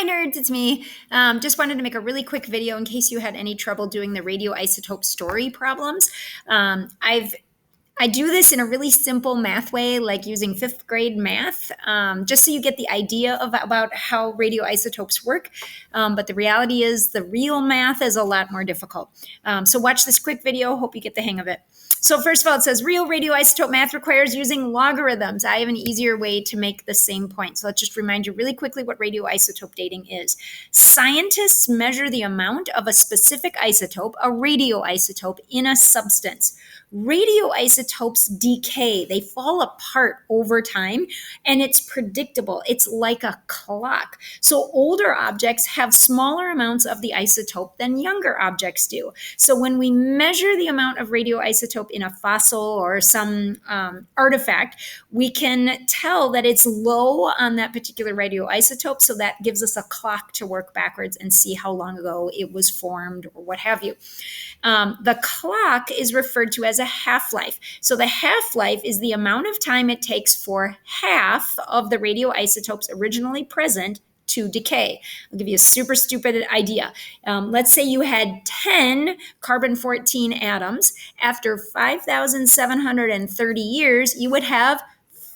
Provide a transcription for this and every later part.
Hi nerds, it's me. Just wanted to make a really quick video in case you had any trouble doing the radioisotope story problems. I do this in a really simple math way, like using fifth grade math, just so you get the idea about how radioisotopes work. But the reality is the real math is a lot more difficult. So watch this quick video. Hope you get the hang of it. So first of all, it says real radioisotope math requires using logarithms. I have an easier way to make the same point. So let's just remind you really quickly what radioisotope dating is. Scientists measure the amount of a specific isotope, a radioisotope, in a substance. Radioisotopes decay. They fall apart over time, and it's predictable. It's like a clock. So older objects have smaller amounts of the isotope than younger objects do. So when we measure the amount of radioisotope in a fossil or some artifact, we can tell that it's low on that particular radioisotope. So that gives us a clock to work backwards and see how long ago it was formed or what have you. The clock is referred to as a half-life. So the half-life is the amount of time it takes for half of the radioisotopes originally present to decay. I'll give you a super stupid idea. Let's say you had 10 carbon-14 atoms. After 5,730 years, you would have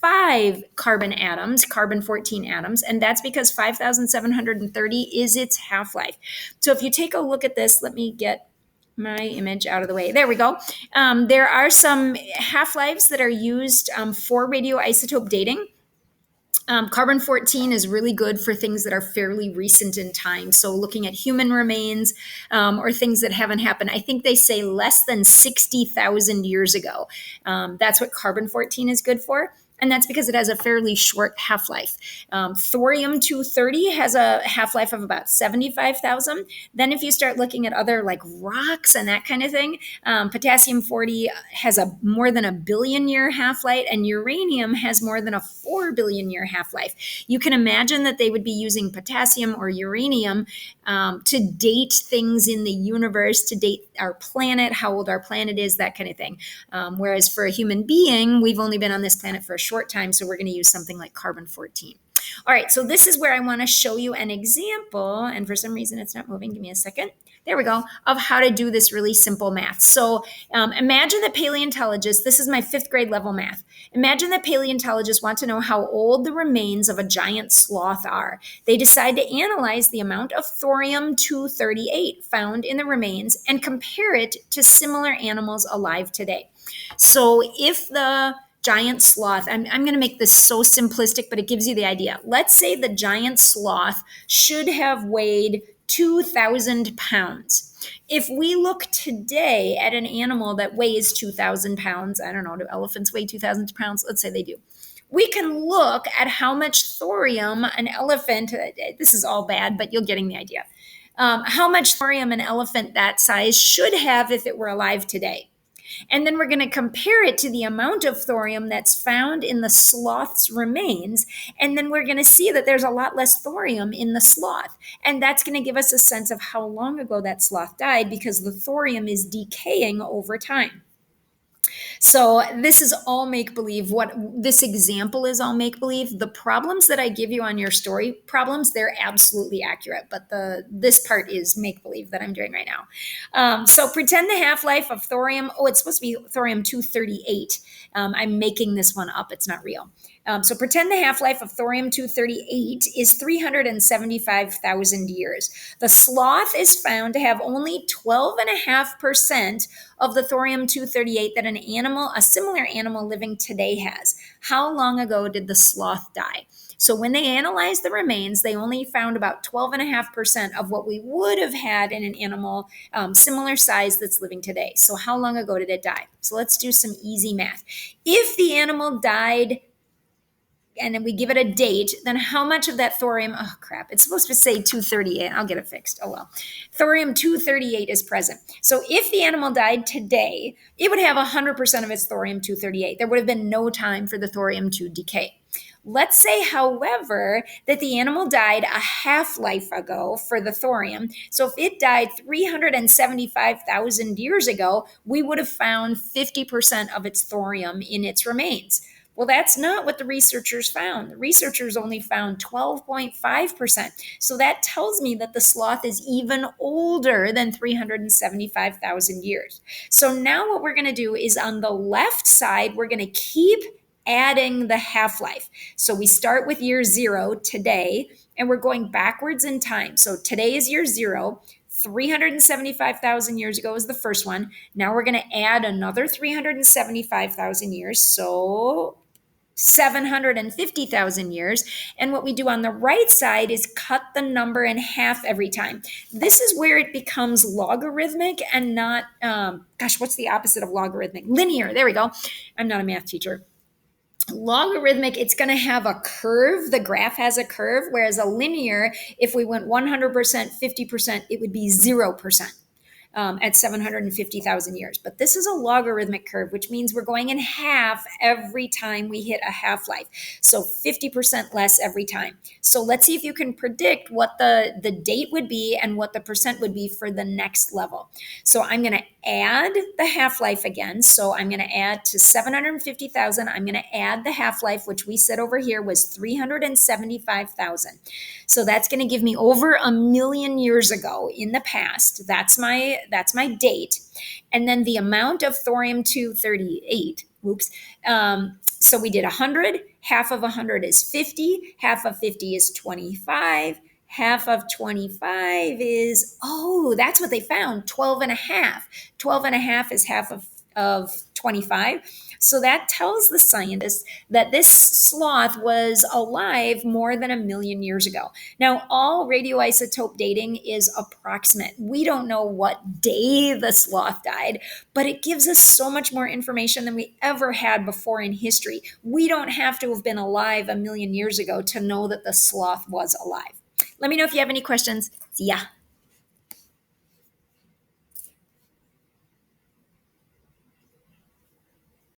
5 carbon-14 atoms, and that's because 5,730 is its half-life. So if you take a look at this, let me get my image out of the way. There we go. There are some half-lives that are used for radioisotope dating. Carbon-14 is really good for things that are fairly recent in time. So looking at human remains or things that haven't happened. I think they say less than 60,000 years ago. That's what carbon-14 is good for. And that's because it has a fairly short half-life. Thorium-230 has a half-life of about 75,000. Then if you start looking at other like rocks and that kind of thing, potassium-40 has a more than a billion-year half-life, and uranium has more than a 4 billion-year half-life. You can imagine that they would be using potassium or uranium to date things in the universe, to date our planet, how old our planet is, that kind of thing. Whereas for a human being, we've only been on this planet for a short time, so we're going to use something like carbon-14. All right, so this is where I want to show you an example, and for some reason it's not moving. Give me a second. There we go, of how to do this really simple math. So imagine that paleontologists, this is my fifth grade level math. Imagine that paleontologists want to know how old the remains of a giant sloth are. They decide to analyze the amount of thorium-238 found in the remains and compare it to similar animals alive today. So if the giant sloth, I'm going to make this so simplistic, but it gives you the idea. Let's say the giant sloth should have weighed 2,000 pounds. If we look today at an animal that weighs 2,000 pounds, I don't know, do elephants weigh 2,000 pounds? Let's say they do. We can look at how much thorium an elephant, this is all bad, but you're getting the idea, how much thorium an elephant that size should have if it were alive today. And then we're going to compare it to the amount of thorium that's found in the sloth's remains. And then we're going to see that there's a lot less thorium in the sloth. And that's going to give us a sense of how long ago that sloth died, because the thorium is decaying over time. So this is all make-believe. What this example is all make-believe. The problems that I give you on your story problems, they're absolutely accurate, but this part is make-believe that I'm doing right now. So pretend the half-life of thorium, it's supposed to be thorium-238. I'm making this one up. It's not real. So pretend the half-life of thorium-238 is 375,000 years. The sloth is found to have only 12.5% of the thorium-238 that a similar animal living today has. How long ago did the sloth die? So when they analyzed the remains, they only found about 12.5% of what we would have had in an animal similar size that's living today. So how long ago did it die? So let's do some easy math. If the animal died and then we give it a date, then how much of that thorium, oh crap, it's supposed to say 238. I'll get it fixed. Oh well. Thorium-238 is present. So if the animal died today, it would have 100% of its thorium-238. There would have been no time for the thorium to decay. Let's say, however, that the animal died a half-life ago for the thorium. So if it died 375,000 years ago, we would have found 50% of its thorium in its remains. Well, that's not what the researchers found. The researchers only found 12.5%. So that tells me that the sloth is even older than 375,000 years. So now what we're going to do is on the left side, we're going to keep adding the half-life. So we start with year 0 today, and we're going backwards in time. So today is year 0. 375,000 years ago is the first one. Now we're going to add another 375,000 years. So 750,000 years. And what we do on the right side is cut the number in half every time. This is where it becomes logarithmic and not, what's the opposite of logarithmic? Linear. There we go. I'm not a math teacher. Logarithmic, it's going to have a curve. The graph has a curve, whereas a linear, if we went 100%, 50%, it would be 0%. At 750,000 years. But this is a logarithmic curve, which means we're going in half every time we hit a half-life. So 50% less every time. So let's see if you can predict what the date would be and what the percent would be for the next level. So I'm going to add the half-life again. So I'm going to add to 750,000. I'm going to add the half-life, which we said over here was 375,000. So that's going to give me over 1,000,000 years ago in the past. That's my date. And then the amount of thorium-238. So we did 100. Half of 100 is 50. Half of 50 is 25. Half of 25 is, that's what they found, 12 and a half. 12 and a half is half of 25. So that tells the scientists that this sloth was alive more than 1,000,000 years ago. Now, all radioisotope dating is approximate. We don't know what day the sloth died, but it gives us so much more information than we ever had before in history. We don't have to have been alive 1,000,000 years ago to know that the sloth was alive. Let me know if you have any questions. See ya.